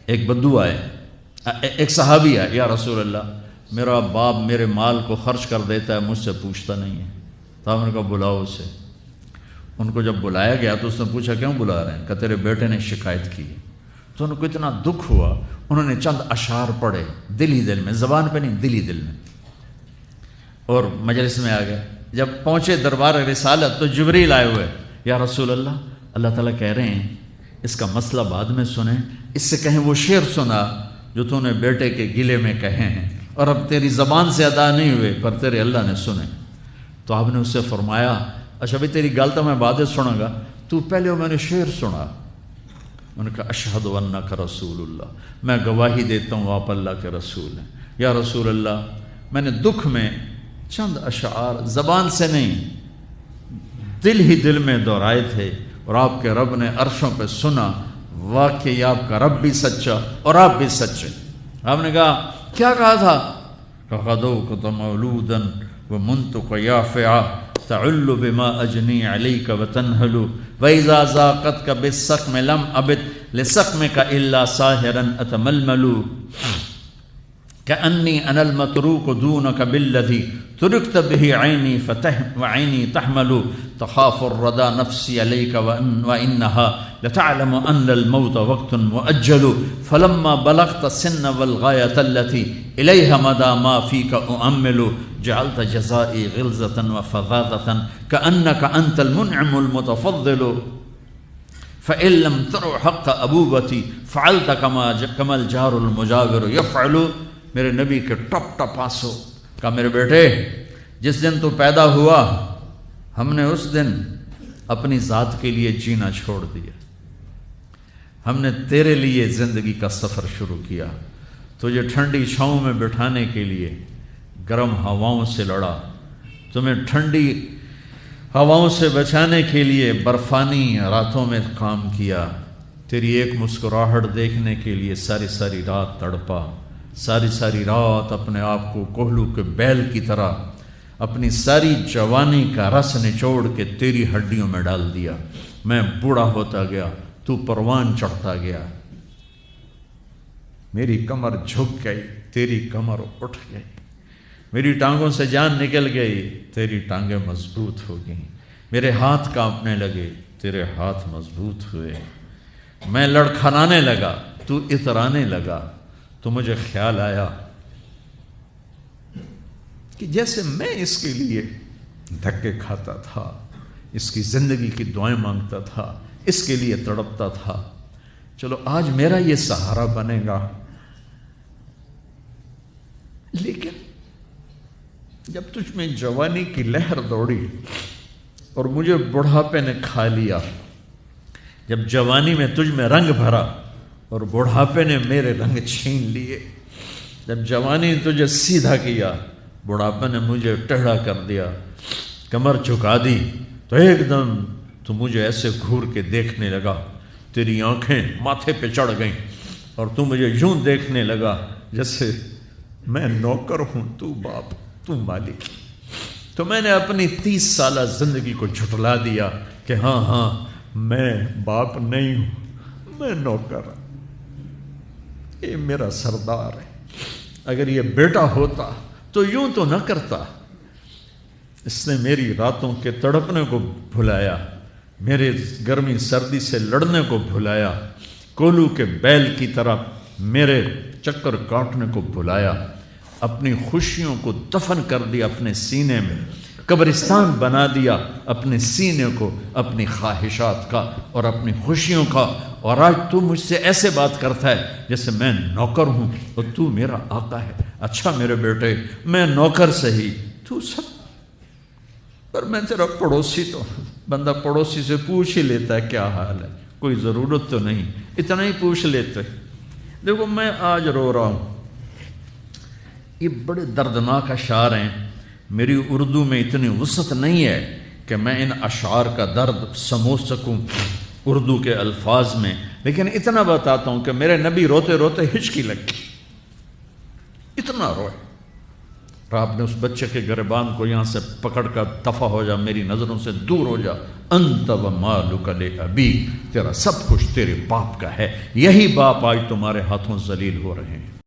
ایک بدو آئے، ایک صحابی ہے، یا رسول اللہ میرا باپ میرے مال کو خرچ کر دیتا ہے، مجھ سے پوچھتا نہیں ہے۔ تو آپ نے کہا بلاؤ اسے۔ ان کو جب بلایا گیا تو اس نے پوچھا کیوں بلا رہے ہیں؟ کہ تیرے بیٹے نے شکایت کی۔ تو ان کو اتنا دکھ ہوا، انہوں نے چند اشعار پڑھے دل ہی دل میں، زبان پہ نہیں، دل ہی دل میں، اور مجلس میں آ گئے۔ جب پہنچے دربار رسالت تو جبریل آئے ہوئے، یا رسول اللہ اللہ تعالیٰ کہہ رہے ہیں اس کا مسئلہ بعد میں سنیں، اس سے کہیں وہ شعر سنا جو تو نے بیٹے کے گلے میں کہے ہیں، اور اب تیری زبان سے ادا نہیں ہوئے پر تیرے اللہ نے سنے۔ تو آپ نے اس سے فرمایا اچھا بھائی تیری گل تو میں بعد سنوں گا، تو پہلے میں نے شعر سنا۔ انہوں نے کہا اشہد انک رسول اللہ، میں گواہی دیتا ہوں آپ اللہ کے رسول ہیں۔ یا رسول اللہ میں نے دکھ میں چند اشعار زبان سے نہیں دل ہی دل میں دہرائے تھے، اور آپ کے رب نے عرشوں پہ سنا، واقعی آپ کا رب بھی سچا اور آپ بھی سچے۔ آپ نے کہا کیا کہا تھا؟ غدوک مولودا ومنتک یافعا تعل بما اجنی علیک وتنہل واذا ذاقتک بالسقم لم ابت لسقمک الا ساہرا اتململ کأنی انا المتروک دونک بالذی ترکت به عینی وعینی تحمل تخاف الردى نفسی علیک وانها لتعلم ان الموت وقت مؤجل فلما بلغت السن والغایة التي الیها مدى ما فیک اؤمل جعلت جزائی غلظة وفظاظة كأنك انت المنعم المتفضل فإن لم تر حق ابوبتی فعلت كما الجار المجاور يفعل۔ میرے نبی کے ٹپ ٹپ آنسو۔ کہا میرے بیٹے جس دن تو پیدا ہوا ہم نے اس دن اپنی ذات کے لیے جینا چھوڑ دیا، ہم نے تیرے لیے زندگی کا سفر شروع کیا، تجھے ٹھنڈی چھاؤں میں بٹھانے کے لیے گرم ہواؤں سے لڑا، تمہیں ٹھنڈی ہواؤں سے بچانے کے لیے برفانی راتوں میں کام کیا، تیری ایک مسکراہٹ دیکھنے کے لیے ساری ساری رات تڑپا، ساری ساری رات اپنے آپ کو کوہلو کے بیل کی طرح اپنی ساری جوانی کا رس نچوڑ کے تیری ہڈیوں میں ڈال دیا۔ میں بوڑھا ہوتا گیا، تو پروان چڑھتا گیا، میری کمر جھک گئی، تیری کمر اٹھ گئی، میری ٹانگوں سے جان نکل گئی، تیری ٹانگیں مضبوط ہو گئیں، میرے ہاتھ کانپنے لگے، تیرے ہاتھ مضبوط ہوئے، میں لڑکھڑانے لگا، تو اترانے لگا، تو مجھے خیال آیا کہ جیسے میں اس کے لیے دھکے کھاتا تھا، اس کی زندگی کی دعائیں مانگتا تھا، اس کے لیے تڑپتا تھا، چلو آج میرا یہ سہارا بنے گا۔ لیکن جب تجھ میں جوانی کی لہر دوڑی اور مجھے بڑھاپے نے کھا لیا، جب جوانی میں تجھ میں رنگ بھرا اور بڑھاپے نے میرے رنگ چھین لیے، جب جوانی نے تجھے سیدھا کیا، بڑھاپے نے مجھے ٹیڑھا کر دیا، کمر جھکا دی، تو ایک دم تو مجھے ایسے گھور کے دیکھنے لگا، تیری آنکھیں ماتھے پہ چڑھ گئیں اور تو مجھے یوں دیکھنے لگا جیسے میں نوکر ہوں، تو باپ، تو مالک۔ تو میں نے اپنی 30 سالہ زندگی کو جھٹلا دیا کہ ہاں میں باپ نہیں ہوں، میں نوکر ہوں، یہ میرا سردار ہے، اگر یہ بیٹا ہوتا تو یوں تو نہ کرتا۔ اس نے میری راتوں کے تڑپنے کو بھلایا، میرے گرمی سردی سے لڑنے کو بھلایا، کولو کے بیل کی طرح میرے چکر کاٹنے کو بھلایا، اپنی خوشیوں کو دفن کر دیا اپنے سینے میں، قبرستان بنا دیا اپنے سینے کو، اپنی خواہشات کا اور اپنی خوشیوں کا، اور آج تو مجھ سے ایسے بات کرتا ہے جیسے میں نوکر ہوں اور تو میرا آقا ہے۔ اچھا میرے بیٹے، میں نوکر سہی، تو سب، پر میں تیرا پڑوسی تو ہوں، بندہ پڑوسی سے پوچھ ہی لیتا ہے کیا حال ہے، کوئی ضرورت تو نہیں، اتنا ہی پوچھ لیتے۔ دیکھو میں آج رو رہا ہوں، یہ بڑے دردناک اشعار ہیں، میری اردو میں اتنی وسعت نہیں ہے کہ میں ان اشعار کا درد سمجھ سکوں اردو کے الفاظ میں، لیکن اتنا بتاتا ہوں کہ میرے نبی روتے روتے ہچکی لگ گئی، اتنا روئے، اور آپ نے اس بچے کے گریبان کو یہاں سے پکڑ کر دفع ہو جا، میری نظروں سے دور ہو جا، انت و مالک لابیک، تیرا سب کچھ تیرے باپ کا ہے، یہی باپ آج تمہارے ہاتھوں ذلیل ہو رہے ہیں۔